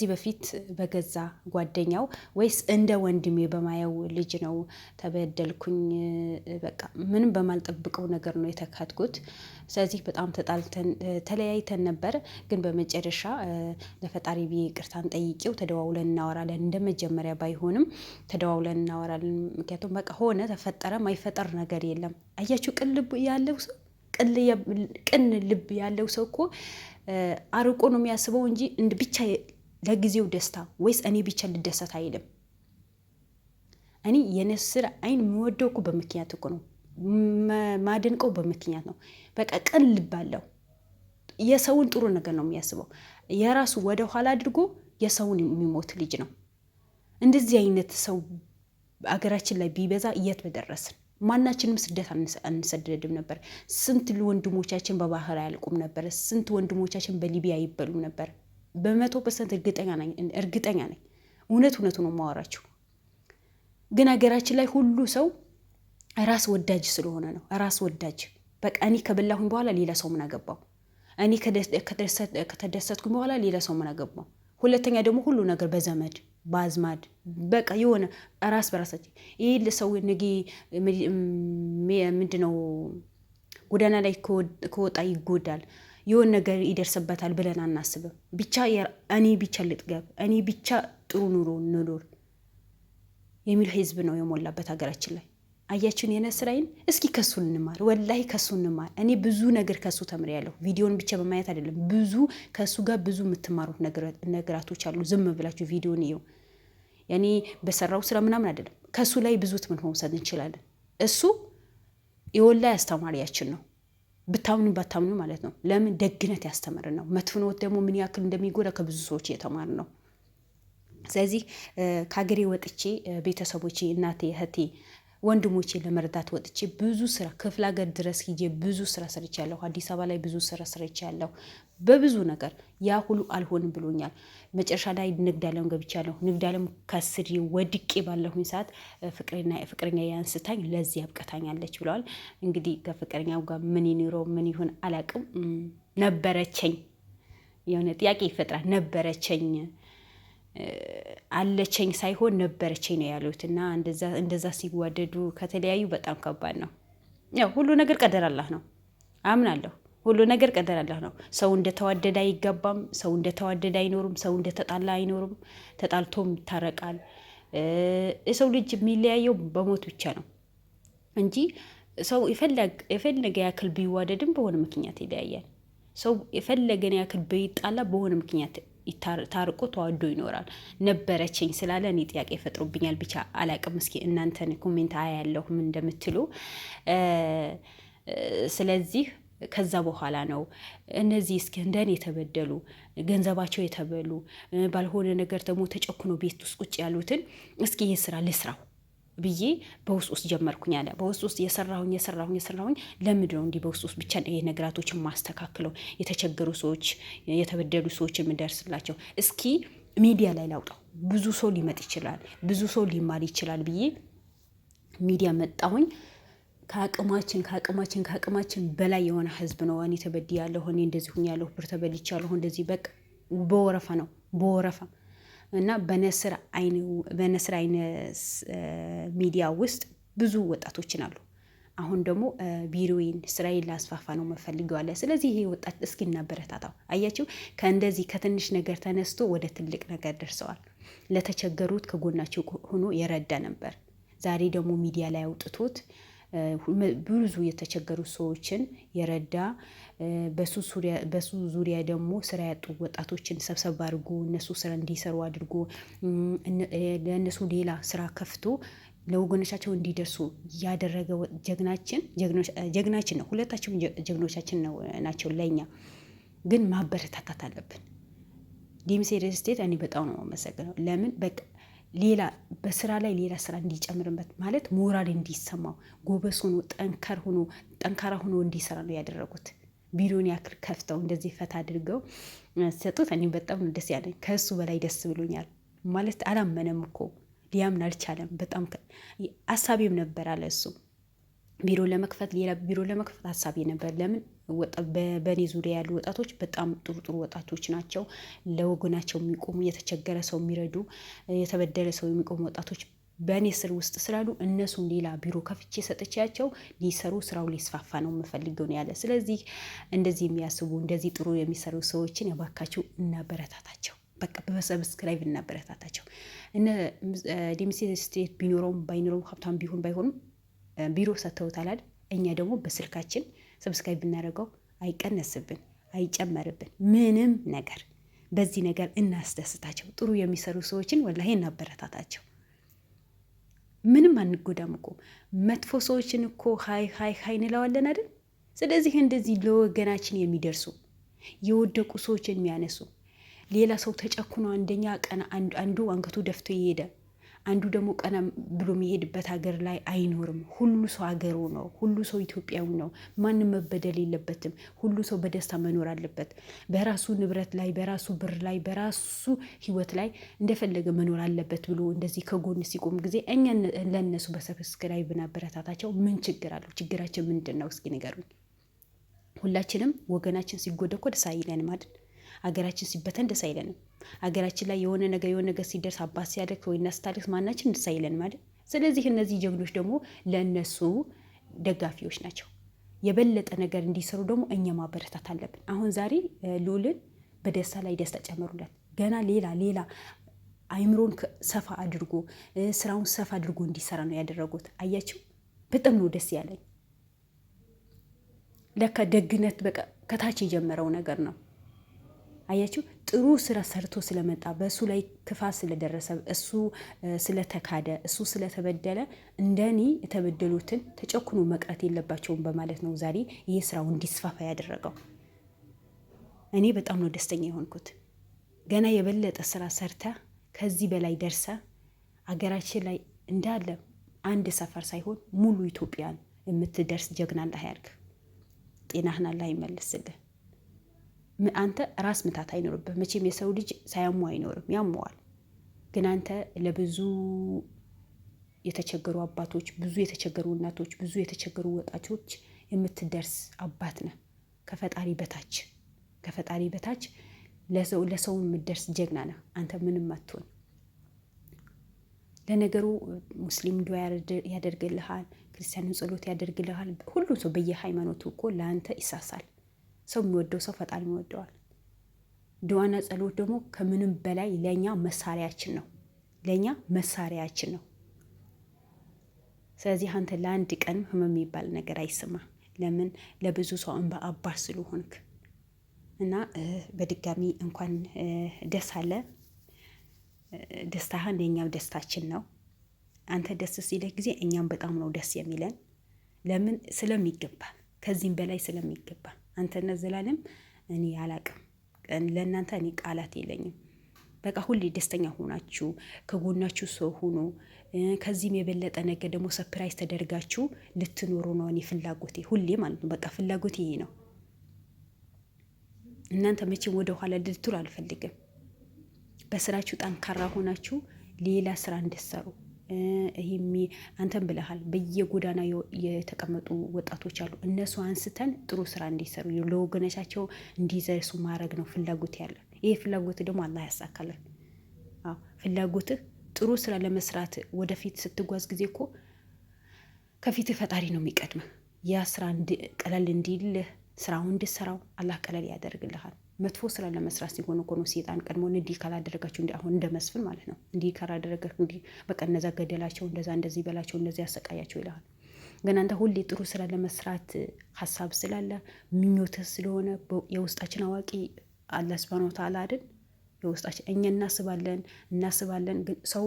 ከዚህ በፊት በገዛ ጓደኛው ወይስ እንደ ወንድሜ በማየው ልጅ ነው ተበደልኩኝ። በቃ ምንም በማልጠብቀው ነገር ነው የተካትኩት። ስለዚህ በጣም ተለያይተን ነበር። ግን በመጨረሻ ለፈጣሪ ብዬ ይቅርታን ጠይቄው ተደዋውለን እናወራለን። እንደ መጀመሪያ ባይሆንም ተደዋውለን እናወራለን። ምክንያቱም በቃ ሆነ ተፈጠረ ማይፈጠር ነገር የለም። አያችሁ ቅን ልብ ያለው ሰው ቅን ልብ ያለው ሰው እኮ አርቆ ነው የሚያስበው እንጂ ብቻ ለጊዜው ደስታ ወይስ እኔ ብቻ ልደሰት አይልም። እኔ የንስር አይን የሚወደው እኮ በምክንያት እኮ ነው፣ ማደንቀው በምክንያት ነው። በቃ ቅን ልብ አለው። የሰውን ጥሩ ነገር ነው የሚያስበው። የራሱ ወደ ኋላ አድርጎ የሰውን የሚሞት ልጅ ነው። እንደዚህ አይነት ሰው አገራችን ላይ ቢበዛ የት በደረስን። ማናችንም ስደት አንሰደድም ነበር። ስንት ወንድሞቻችን በባህር አያልቁም ነበር። ስንት ወንድሞቻችን በሊቢያ ይበሉ ነበር። በ100% እርግጠኛ ነኝ። እውነቱ ነው የማወራችሁ። ግን ሀገራችን ላይ ሁሉ ሰው ራስ ወዳጅ ስለሆነ ነው። ራስ ወዳጅ በቃ እኔ ከበላሁኝ በኋላ ሌላ ሰው ምን አገባው? እኔ ከተደሰትኩኝ በኋላ ሌላ ሰው ምን አገባው? ሁለተኛ ደግሞ ሁሉ ነገር በዘመድ በአዝማድ በቃ የሆነ ራስ በራሳችን ይህ ለሰው ነገ ምንድነው ጎዳና ላይ ከወጣ ይጎዳል፣ የሆነ ነገር ይደርስበታል ብለን አናስብም። ብቻ እኔ ብቻ ልጥገብ፣ እኔ ብቻ ጥሩ ኑሮ እንኖር የሚል ህዝብ ነው የሞላበት ሀገራችን ላይ። አያችሁን የነስራይን? እስኪ ከሱ እንማር፣ ወላሂ ከሱ እንማር። እኔ ብዙ ነገር ከሱ ተምሬያለሁ። ቪዲዮን ብቻ በማየት አይደለም፣ ብዙ ከሱ ጋር ብዙ የምትማሩት ነገራቶች አሉ። ዝም ብላችሁ ቪዲዮን ይዩ። ያኔ በሰራው ስራ ምናምን አይደለም፣ ከሱ ላይ ብዙ ትምህርት መውሰድ እንችላለን። እሱ የወላሂ አስተማሪያችን ነው፣ ብታምኑ ባታምኑ ማለት ነው። ለምን ደግነት ያስተምርን ነው። መጥፎነት ደግሞ ምን ያክል እንደሚጎዳ ከብዙ ሰዎች የተማር ነው። ስለዚህ ከሀገሬ ወጥቼ ቤተሰቦቼ፣ እናቴ፣ እህቴ፣ ወንድሞቼ ለመርዳት ወጥቼ ብዙ ስራ ክፍለ ሀገር ድረስ ሂጄ ብዙ ስራ ሰርቻለሁ። አዲስ አበባ ላይ ብዙ ስራ ሰርቻለሁ። በብዙ ነገር ያ ሁሉ አልሆንም ብሎኛል። መጨረሻ ላይ ንግድ ዓለም ገብቻለሁ። ንግድ ዓለም ከስሪ ወድቄ ባለሁኝ ሰዓት ፍቅረኛ ያንስታኝ ለዚህ አብቅታኛለች ብለዋል። እንግዲህ ከፍቅረኛው ጋር ምን ይኑረው ምን ይሁን አላቅም። ነበረችኝ የሆነ ጥያቄ ይፈጥራል። ነበረችኝ አለችኝ ሳይሆን ነበረችኝ ነው ያሉት። እና እንደዛ ሲዋደዱ ከተለያዩ በጣም ከባድ ነው። ያው ሁሉ ነገር ቀደር አላህ ነው አምናለሁ። ሁሉ ነገር ቀደር አላህ ነው። ሰው እንደተዋደደ አይገባም። ሰው እንደተዋደደ አይኖርም። ሰው እንደተጣላ አይኖርም። ተጣልቶም ይታረቃል። የሰው ልጅ የሚለያየው በሞት ብቻ ነው እንጂ ሰው የፈለገ ያክል ቢዋደድም በሆነ ምክንያት ይለያያል። ሰው የፈለገን ያክል ቢጣላ በሆነ ምክንያት ታርቆ ተዋዶ ይኖራል። ነበረችኝ ስላለ እኔ ጥያቄ ይፈጥሩብኛል። ብቻ አላቅም። እስኪ እናንተን ኮሜንት አያለሁ ምን እንደምትሉ። ስለዚህ ከዛ በኋላ ነው እነዚህ እስኪ እንደኔ የተበደሉ ገንዘባቸው የተበሉ ባልሆነ ነገር ደግሞ ተጨኩኖ ቤት ውስጥ ቁጭ ያሉትን እስኪ ይህ ስራ ልስራው ብዬ በውስጥ ጀመርኩኝ አለ። በውስጥ የሰራሁኝ ለምንድን ነው እንዲህ በውስጥ ብቻ የነገራቶችን ማስተካክለው? የተቸገሩ ሰዎች የተበደሉ ሰዎች የምደርስላቸው እስኪ ሚዲያ ላይ ላውጣው። ብዙ ሰው ሊመጥ ይችላል፣ ብዙ ሰው ሊማር ይችላል ብዬ ሚዲያ መጣሁኝ። ከአቅማችን በላይ የሆነ ህዝብ ነው። እኔ ተበድያለሁ፣ እኔ እንደዚህ ሁኛለሁ፣ ብር ተበልቻለሁ፣ እንደዚህ በቃ በወረፋ ነው በወረፋ እና በነስር አይነ ሚዲያ ውስጥ ብዙ ወጣቶችን አሉ። አሁን ደግሞ ቢሮዬን ስራዬን ላስፋፋ ነው መፈልገዋለ። ስለዚህ ይሄ ወጣት እስኪ እናበረታታው። አያችሁ ከእንደዚህ ከትንሽ ነገር ተነስቶ ወደ ትልቅ ነገር ደርሰዋል። ለተቸገሩት ከጎናቸው ሆኖ የረዳ ነበር። ዛሬ ደግሞ ሚዲያ ላይ አውጥቶት ብዙ የተቸገሩ ሰዎችን የረዳ በሱ ዙሪያ ደግሞ ስራ ያጡ ወጣቶችን ሰብሰብ አድርጎ እነሱ ስራ እንዲሰሩ አድርጎ ለእነሱ ሌላ ስራ ከፍቶ ለወገኖቻቸው እንዲደርሱ ያደረገ ጀግናችን ነው። ሁለታቸውም ጀግኖቻችን ናቸው። ለእኛ ግን ማበረታታት አለብን። ዲምሴ ሪል ስቴት እኔ በጣም ነው የማመሰግነው። ለምን በቃ ሌላ በስራ ላይ ሌላ ስራ እንዲጨምርበት ማለት ሞራል እንዲሰማው ጎበስ ሆኖ ጠንካራ ሆኖ እንዲሰራ ነው ያደረጉት። ቢሮን ያክል ከፍተው እንደዚህ ፈታ አድርገው ሰጡት። እኔ በጣም ደስ ያለኝ ከእሱ በላይ ደስ ብሎኛል። ማለት አላመነም እኮ ሊያምን አልቻለም። በጣም አሳቢም ነበር አለ እሱ። ቢሮ ለመክፈት ሌላ ቢሮ ለመክፈት ሀሳቤ ነበር። ለምን በእኔ ዙሪያ ያሉ ወጣቶች በጣም ጥሩ ጥሩ ወጣቶች ናቸው። ለወገናቸው የሚቆሙ የተቸገረ ሰው የሚረዱ የተበደለ ሰው የሚቆሙ ወጣቶች በእኔ ስር ውስጥ ስላሉ እነሱን ሌላ ቢሮ ከፍቼ ሰጥቻቸው ሊሰሩ ስራው ሊስፋፋ ነው የምፈልገው ነው ያለ። ስለዚህ እንደዚህ የሚያስቡ እንደዚህ ጥሩ የሚሰሩ ሰዎችን ያባካቸው እናበረታታቸው። በቃ በሰብስክራይብ እናበረታታቸው። እነ ዲምሲ ስቴት ቢኖረውም ባይኖረውም ሀብታም ቢሆን ባይሆንም ቢሮ ሰጥተውታል አይደል? እኛ ደግሞ በስልካችን ሰብስክራይብ ብናደርገው አይቀነስብን፣ አይጨመርብን ምንም ነገር። በዚህ ነገር እናስደስታቸው። ጥሩ የሚሰሩ ሰዎችን ወላሂ እናበረታታቸው። ምንም አንጎዳም እኮ መጥፎ ሰዎችን እኮ ሀይ ሀይ ሀይ እንለዋለን አይደል? ስለዚህ እንደዚህ ለወገናችን የሚደርሱ የወደቁ ሰዎችን የሚያነሱ ሌላ ሰው ተጨኩኖ አንደኛ ቀን አንዱ አንገቱ ደፍቶ ይሄደ አንዱ ደግሞ ቀና ብሎ የሚሄድበት ሀገር ላይ አይኖርም። ሁሉ ሰው ሀገሩ ነው። ሁሉ ሰው ኢትዮጵያዊ ነው። ማንም መበደል የለበትም። ሁሉ ሰው በደስታ መኖር አለበት። በራሱ ንብረት ላይ፣ በራሱ ብር ላይ፣ በራሱ ህይወት ላይ እንደፈለገ መኖር አለበት ብሎ እንደዚህ ከጎን ሲቆም ጊዜ እኛ ለእነሱ በሰብስክራይብ ብናበረታታቸው ምን ችግር አለው? ችግራችን ምንድን ነው? እስኪ ንገሩኝ። ሁላችንም ወገናችን ሲጎዳ እኮ ደስ አይለንም አይደል? አገራችን ሲበተን ደስ አይለንም። አገራችን ላይ የሆነ ነገር ሲደርስ አባት ሲያደርግ ወይ እናስታደርስ ማናችን ደስ አይለን ማለት። ስለዚህ እነዚህ ጀግኖች ደግሞ ለእነሱ ደጋፊዎች ናቸው። የበለጠ ነገር እንዲሰሩ ደግሞ እኛ ማበረታት አለብን። አሁን ዛሬ ልዑልን በደስታ ላይ ደስታ ጨመሩለት። ገና ሌላ አይምሮን ሰፋ አድርጎ ስራውን ሰፋ አድርጎ እንዲሰራ ነው ያደረጉት። አያችሁ፣ በጣም ነው ደስ ያለኝ። ለካ ደግነት በቃ ከታች የጀመረው ነገር ነው። አያችሁ፣ ጥሩ ስራ ሰርቶ ስለመጣ በእሱ ላይ ክፋት ስለደረሰ እሱ ስለተካደ እሱ ስለተበደለ እንደኔ የተበደሉትን ተጨኩኖ መቅረት የለባቸውም በማለት ነው ዛሬ ይህ ስራው እንዲስፋፋ ያደረገው። እኔ በጣም ነው ደስተኛ የሆንኩት። ገና የበለጠ ስራ ሰርተ ከዚህ በላይ ደርሰ አገራችን ላይ እንዳለ አንድ ሰፈር ሳይሆን ሙሉ ኢትዮጵያን የምትደርስ ጀግና አላህ ያርግ። ጤናህን አላህ ይመልስልህ። አንተ ራስ ምታት አይኖርብህ። መቼም የሰው ልጅ ሳያሙ አይኖርም፣ ያመዋል። ግን አንተ ለብዙ የተቸገሩ አባቶች፣ ብዙ የተቸገሩ እናቶች፣ ብዙ የተቸገሩ ወጣቶች የምትደርስ አባት ነህ። ከፈጣሪ በታች ለሰው የምትደርስ ጀግና ነህ። አንተ ምንም አትሆን። ለነገሩ ሙስሊም ዱዓ ያደርግልሃል፣ ክርስቲያኑ ጸሎት ያደርግልሃል። ሁሉም ሰው በየሃይማኖቱ እኮ ለአንተ ይሳሳል። ሰው የሚወደው ሰው ፈጣሪ ይወደዋል። ዱዓና ጸሎት ደግሞ ከምንም በላይ ለእኛ መሳሪያችን ነው። ስለዚህ አንተ ለአንድ ቀን ህመም የሚባል ነገር አይስማ። ለምን? ለብዙ ሰው እንባ አባር ስለሆንክ እና በድጋሚ እንኳን ደስ አለ። ደስታህን የኛው ደስታችን ነው። አንተ ደስ ሲለህ ጊዜ እኛም በጣም ነው ደስ የሚለን። ለምን? ስለሚገባ፣ ከዚህም በላይ ስለሚገባ። አንተና ዘላለም እኔ አላቅም። ለእናንተ እኔ ቃላት የለኝም። በቃ ሁሌ ደስተኛ ሆናችሁ ከጎናችሁ ሰው ሆኖ ከዚህም የበለጠ ነገር ደግሞ ሰፕራይዝ ተደርጋችሁ ልትኖሩ ነው እኔ ፍላጎቴ፣ ሁሌ ማለት ነው። በቃ ፍላጎቴ ይሄ ነው። እናንተ መቼም ወደ ኋላ ልትሉ አልፈልግም። በስራችሁ ጠንካራ ሆናችሁ ሌላ ስራ እንድትሰሩ። ይሄ አንተም ብለሃል። በየጎዳና የተቀመጡ ወጣቶች አሉ። እነሱ አንስተን ጥሩ ስራ እንዲሰሩ ለወገኖቻቸው እንዲዘርሱ ማድረግ ነው ፍላጎት ያለ። ይሄ ፍላጎት ደግሞ አላህ ያሳካልን። አዎ ፍላጎትህ ጥሩ ስራ ለመስራት ወደፊት ስትጓዝ ጊዜ እኮ ከፊትህ ፈጣሪ ነው የሚቀድመህ። ያ ስራ ቀለል እንዲልህ ስራውን እንድትሰራው አላህ ቀለል ያደርግልሃል። መጥፎ ስራ ለመስራት ሲሆን እኮ ነው ሴጣን ቀድሞ እንዲህ ካላደረጋችሁ አሁን እንደ መስፍን ማለት ነው እንዲህ ካላደረጋችሁ እንዲህ በቃ እነዛ ገደላቸው፣ እንደዚህ በላቸው፣ እንደዚህ ያሰቃያቸው ይልሃል። ግን አንተ ሁሌ ጥሩ ስራ ለመስራት ሀሳብ ስላለ ምኞትህ ስለሆነ የውስጣችን አዋቂ አላህ ሱብሃነሁ ወተዓላ አይደል? የውስጣችን እኛ እናስባለን ግን ሰው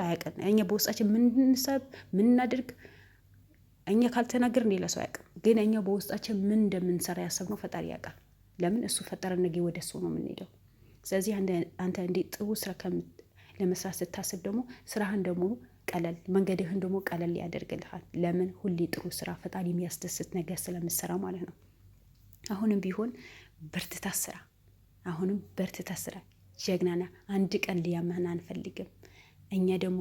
አያውቅም። እኛ በውስጣችን ምን እንሰብ ምን እናድርግ እኛ ካልተናገርን ሌላ ሰው አያውቅም። ግን እኛ በውስጣችን ምን እንደምንሰራ ያሰብነው ፈጣሪ ያውቃል። ለምን? እሱ ፈጠረ። ነገ ወደ እሱ ነው የምንሄደው። ስለዚህ አንተ እንዴት ጥሩ ስራ ለመስራት ስታስብ ደግሞ ስራህን ደግሞ መንገድህን ደግሞ ቀለል ያደርግልሃል። ለምን? ሁሌ ጥሩ ስራ ፈጣሪ የሚያስደስት ነገር ስለምሰራ ማለት ነው። አሁንም ቢሆን በርትታ ስራ ጀግናና አንድ ቀን ሊያምህን አንፈልግም። እኛ ደግሞ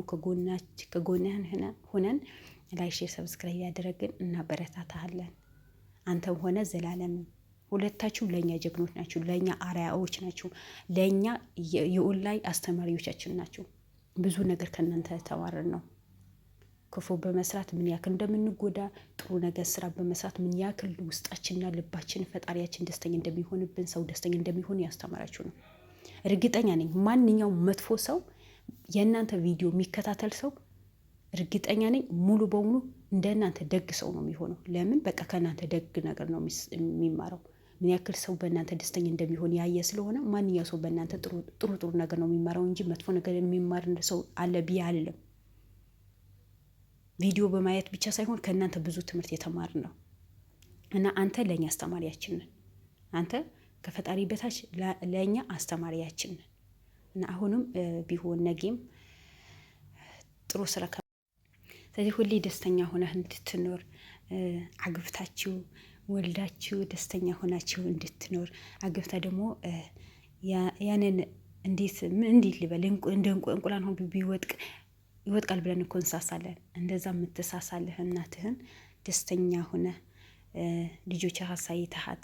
ከጎንህን ሆነን ላይክ፣ ሼር፣ ሰብስክራይብ ያደረግን እናበረታታለን። አንተም ሆነ ዘላለምም ሁለታችሁ ለእኛ ጀግኖች ናችሁ፣ ለእኛ አርአያዎች ናችሁ፣ ለእኛ የኦንላይ አስተማሪዎቻችን ናችሁ። ብዙ ነገር ከእናንተ ተማርን ነው። ክፉ በመስራት ምን ያክል እንደምንጎዳ፣ ጥሩ ነገር ስራ በመስራት ምን ያክል ውስጣችንና ልባችን ፈጣሪያችን ደስተኛ እንደሚሆንብን፣ ሰው ደስተኛ እንደሚሆን ያስተማራችሁ ነው። እርግጠኛ ነኝ ማንኛውም መጥፎ ሰው የእናንተ ቪዲዮ የሚከታተል ሰው እርግጠኛ ነኝ ሙሉ በሙሉ እንደ እናንተ ደግ ሰው ነው የሚሆነው። ለምን? በቃ ከእናንተ ደግ ነገር ነው የሚማረው። ምን ያክል ሰው በእናንተ ደስተኛ እንደሚሆን ያየ ስለሆነ ማንኛው ሰው በእናንተ ጥሩ ነገር ነው የሚማረው እንጂ መጥፎ ነገር የሚማር ሰው አለ ብዬ አልልም። ቪዲዮ በማየት ብቻ ሳይሆን ከእናንተ ብዙ ትምህርት የተማር ነው እና አንተ ለእኛ አስተማሪያችን ነን። አንተ ከፈጣሪ በታች ለእኛ አስተማሪያችን ነን እና አሁንም ቢሆን ነገም ጥሩ ስራ ስለዚህ ሁሌ ደስተኛ ሆነህ እንድትኖር አግብታችሁ ወልዳችሁ ደስተኛ ሆናችሁ እንድትኖር አግብታ ደግሞ ያንን እንዴት ልበል እንደ እንቁላል ሆኖ ቢወድቅ ይወድቃል ብለን እኮ እንሳሳለን። እንደዛ የምትሳሳልህ እናትህን ደስተኛ ሆነ ልጆች አሳይተሃት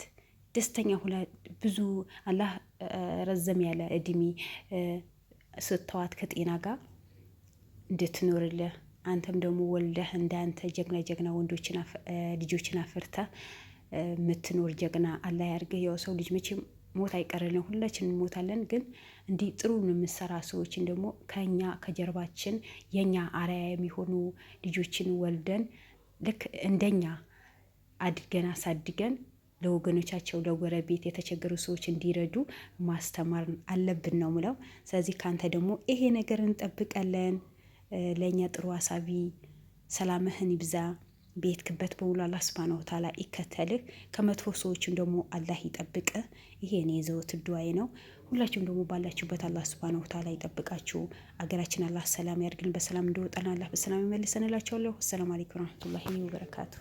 ደስተኛ ሆነ ብዙ አላህ ረዘም ያለ እድሜ ስተዋት ከጤና ጋር እንድትኖርልህ አንተም ደግሞ ወልደህ እንዳንተ ጀግና ወንዶችን ልጆችን አፍርተህ የምትኖር ጀግና አላህ ያርግህ። ያው ሰው ልጅ መቼም ሞት አይቀርልን፣ ሁላችን እንሞታለን። ግን እንዲህ ጥሩ የምሰራ ሰዎችን ደግሞ ከኛ ከጀርባችን የኛ አርአያ የሚሆኑ ልጆችን ወልደን ልክ እንደኛ አድገን አሳድገን ለወገኖቻቸው ለጎረቤት የተቸገሩ ሰዎች እንዲረዱ ማስተማር አለብን ነው ምለው። ስለዚህ ካንተ ደግሞ ይሄ ነገር እንጠብቃለን። ለእኛ ጥሩ አሳቢ ሰላምህን ይብዛ። ቤትክበት በሙሉ አላህ ሱብሃነሁ ወተዓላ ይከተልህ። ከመጥፎ ሰዎችን ደግሞ አላህ ይጠብቅህ። ይሄ እኔ የዘወትር ዱዓዬ ነው። ሁላችሁም ደግሞ ባላችሁበት አላህ ሱብሃነሁ ወተዓላ ይጠብቃችሁ። አገራችን አላህ ሰላም ያድርግልን። በሰላም እንደወጣን አላህ በሰላም ይመልሰን እላችኋለሁ። አሰላሙ አለይኩም ወራህመቱላሂ ወበረካቱ።